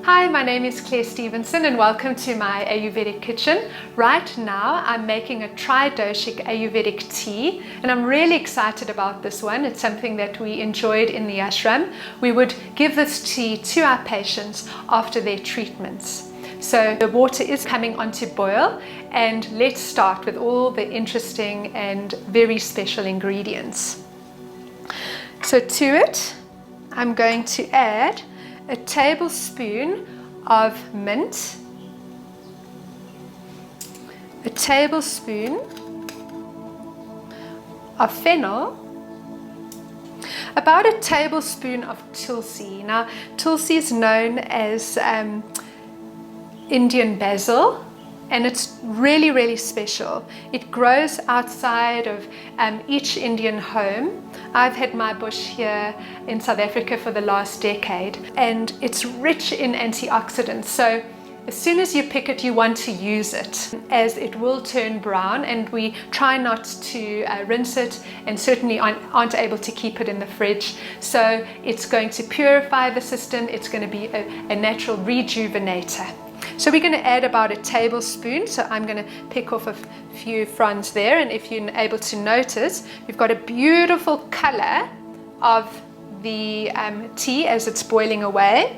Hi, my name is Claire Stevenson and welcome to my Ayurvedic kitchen. Right now I'm making a Tri-Doshic Ayurvedic tea and I'm really excited about this one. It's something that we enjoyed in the Ashram. We would give this tea to our patients after their treatments. So the water is coming on to boil, and let's start with all the interesting and very special ingredients. So to it I'm going to add a tablespoon of mint, a tablespoon of fennel, about a tablespoon of tulsi. Now, tulsi is known as Indian basil, and it's really, really special. It grows outside of each Indian home. I've had my bush here in South Africa for the last decade, and it's rich in antioxidants. So as soon as you pick it, you want to use it, as it will turn brown, and we try not to rinse it, and certainly aren't able to keep it in the fridge. So it's going to purify the system. It's going to be a natural rejuvenator. So we're going to add about a tablespoon. So I'm going to pick off a few fronds there, and if you're able to notice, you've got a beautiful color of the tea as it's boiling away.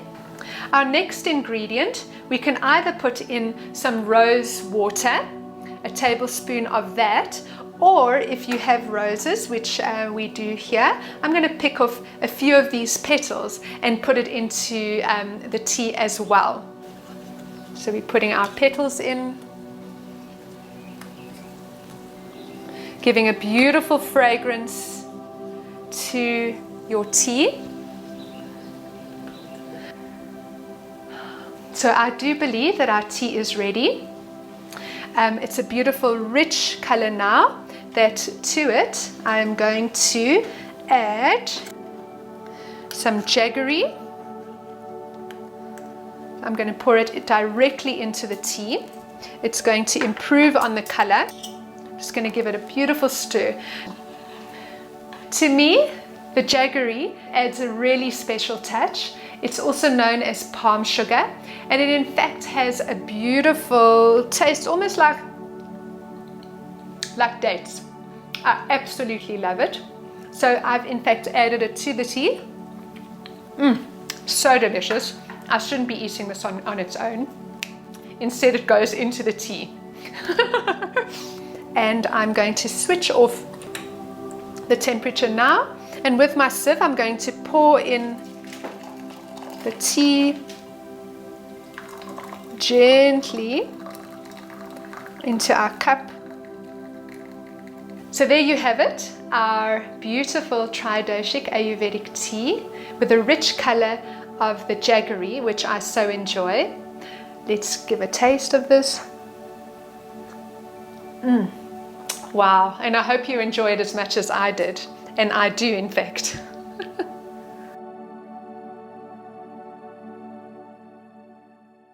Our next ingredient, we can either put in some rose water, a tablespoon of that, or if you have roses, which we do here, I'm going to pick off a few of these petals and put it into the tea as well. So we're putting our petals in, giving a beautiful fragrance to your tea. So I do believe that our tea is ready. It's a beautiful rich color now. That to it I'm going to add some jaggery. I'm going to pour it directly into the tea. It's going to improve on the color. I'm just going to give it a beautiful stir. To me, the jaggery adds a really special touch. It's also known as palm sugar, and it in fact has a beautiful taste, almost like dates. I absolutely love it. So I've in fact added it to the tea. So delicious. I shouldn't be eating this on its own. Instead, it goes into the tea. And I'm going to switch off the temperature now. And with my sieve, I'm going to pour in the tea gently into our cup. So there you have it, our beautiful Tri-Doshic Ayurvedic tea with a rich color of the jaggery, which I so enjoy. Let's give a taste of this. Wow, and I hope you enjoy it as much as I did, and I do in fact.